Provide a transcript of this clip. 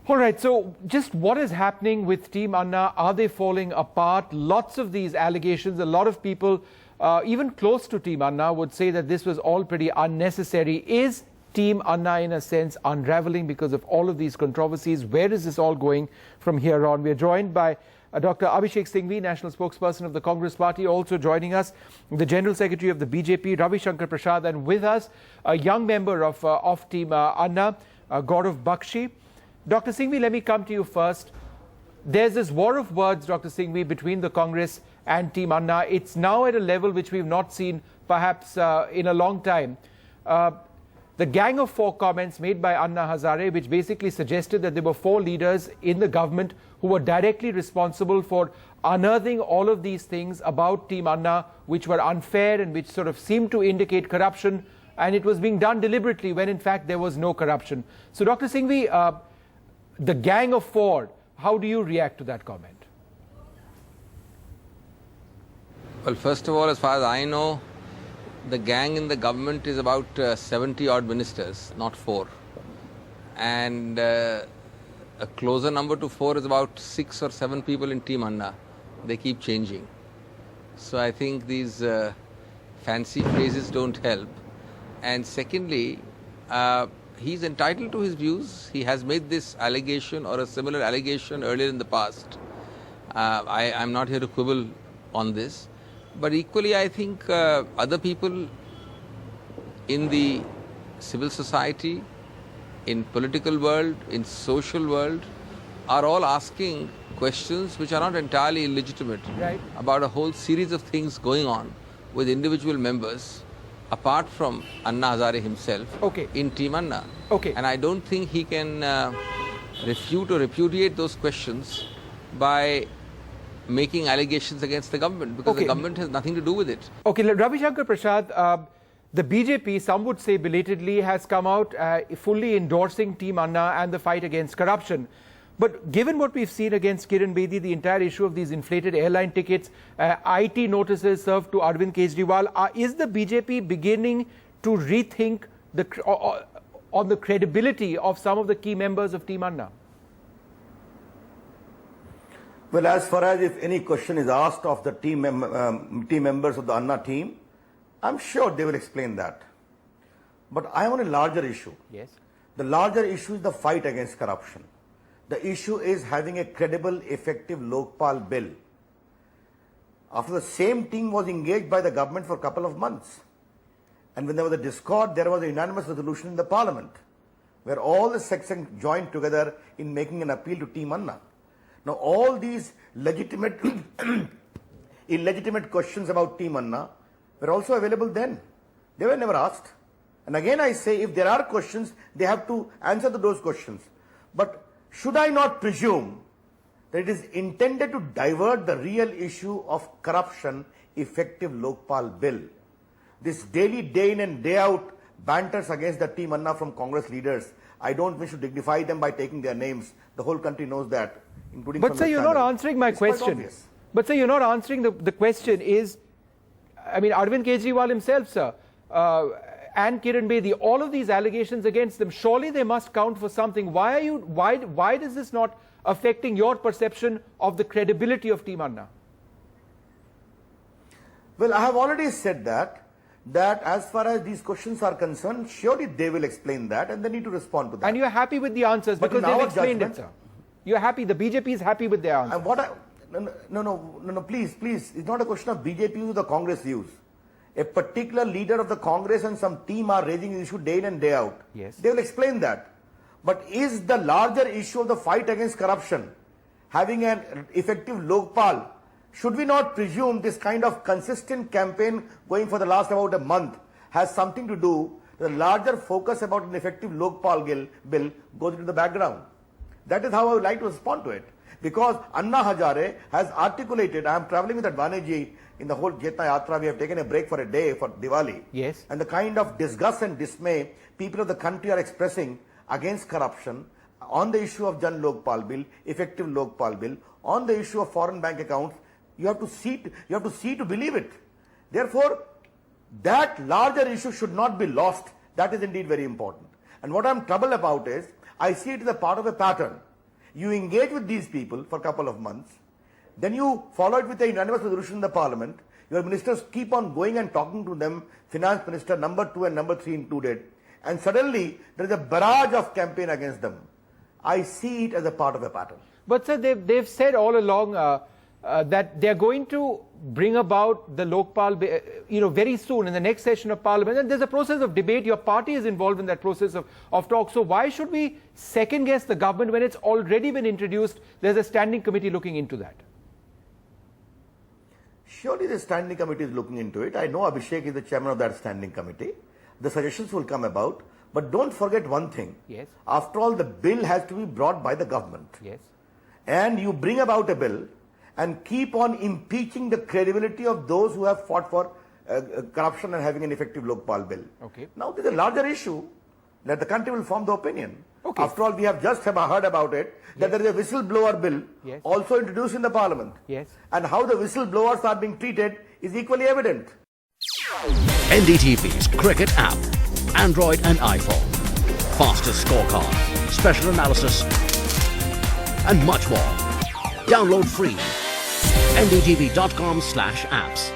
All right, so just what is happening with Team Anna? Are they falling apart? Lots of these allegations, a lot of people, even close to Team Anna, would say that this was all pretty unnecessary. Is Team Anna, in a sense, unraveling because of all of these controversies? Where is this all going from here on? We are joined by Dr. Abhishek Singhvi, National Spokesperson of the Congress Party, also joining us, the General Secretary of the BJP, Ravi Shankar Prasad, and with us, a young member of Team Anna, Gaurav Bakshi. Dr. Singhvi, let me come to you first. There's this war of words, Dr. Singhvi, between the Congress and Team Anna. It's now at a level which we've not seen perhaps in a long time. The Gang of Four comments made by Anna Hazare, which basically suggested that there were four leaders in the government who were directly responsible for unearthing all of these things about Team Anna, which were unfair and which sort of seemed to indicate corruption, and it was being done deliberately when in fact there was no corruption. So Dr. Singhvi, the Gang of Four, how do you react to that comment? Well, first of all, as far as I know, the gang in the government is about 70 odd ministers, not four. And a closer number to four is about 6 or 7 people in Team Anna. They keep changing. So I think these fancy phrases don't help. And secondly, he's entitled to his views. He has made this allegation or a similar allegation earlier in the past. I'm not here to quibble on this. But equally, I think other people in the civil society, in political world, in social world, are all asking questions which are not entirely illegitimate about a whole series of things going on with individual members, apart from Anna Hazare himself, in Team Anna. And I don't think he can refute or repudiate those questions by making allegations against the government, because the government has nothing to do with it. Ravi Shankar Prasad, the BJP, some would say belatedly, has come out fully endorsing Team Anna and the fight against corruption. But given what we've seen against Kiran Bedi, the entire issue of these inflated airline tickets, IT notices served to Arvind Kejriwal, is the BJP beginning to rethink on the credibility of some of the key members of Team Anna? Well, as far as if any question is asked of the team members of the Anna team, I'm sure they will explain that. But I am on a larger issue. Yes. The larger issue is the fight against corruption. The issue is having a credible, effective Lokpal bill. After the same team was engaged by the government for a couple of months, and when there was a discord, there was a unanimous resolution in the parliament, where all the sections joined together in making an appeal to Team Anna. Now, all these legitimate, illegitimate questions about Team Anna were also available then. They were never asked. And again I say, if there are questions, they have to answer to those questions. But should I not presume that it is intended to divert the real issue of corruption, effective Lokpal bill? This daily, day in and day out banters against the Team Anna from Congress leaders, I don't wish to dignify them by taking their names. The whole country knows that. But sir, you're not answering my question. But sir, you're not answering the question is, I mean, Arvind Kejriwal himself, sir, and Kiran Bedi, all of these allegations against them, surely they must count for something. Why is this not affecting your perception of the credibility of Team Anna? Well, I have already said that as far as these questions are concerned, surely they will explain that and they need to respond to that. And you're happy with the answers because they've explained it, sir. You're happy, the BJP is happy with their answers. No, please. It's not a question of BJP views or the Congress views. A particular leader of the Congress and some team are raising the issue day in and day out. Yes. They will explain that. But is the larger issue of the fight against corruption having an effective Lokpal? Should we not presume this kind of consistent campaign going for the last about a month has something to do with the larger focus about an effective Lokpal bill goes into the background? That is how I would like to respond to it. Because Anna Hazare has articulated, I am traveling with Advaniji in the whole Jetna Yatra, we have taken a break for a day for Diwali. Yes. And the kind of disgust and dismay people of the country are expressing against corruption on the issue of Jan Lokpal bill, effective Lokpal bill, on the issue of foreign bank accounts, you have to see to believe it. Therefore, that larger issue should not be lost. That is indeed very important. And what I am troubled about is, I see it as a part of a pattern. you engage with these people for a couple of months, then you follow it with a unanimous resolution in the parliament, your ministers keep on going and talking to them, finance minister number 2 and number 3 included, and suddenly there is a barrage of campaign against them. I see it as a part of a pattern. But sir, they've said all along that they're going to bring about the Lokpal, very soon in the next session of Parliament. And there's a process of debate. Your party is involved in that process of talk. So why should we second guess the government when it's already been introduced? There's a standing committee looking into that. Surely the standing committee is looking into it. I know Abhishek is the chairman of that standing committee. The suggestions will come about. But don't forget one thing. Yes. After all, the bill has to be brought by the government. Yes. And you bring about a bill and keep on impeaching the credibility of those who have fought for corruption and having an effective Lokpal bill. Okay. Now there's a larger issue that the country will form the opinion. Okay. After all, we have just heard about it, that there is a whistleblower bill also introduced in the parliament. Yes. And how the whistleblowers are being treated is equally evident. NDTV's cricket app, Android and iPhone. Fastest scorecard, special analysis, and much more. Download free. ndtv.com/apps.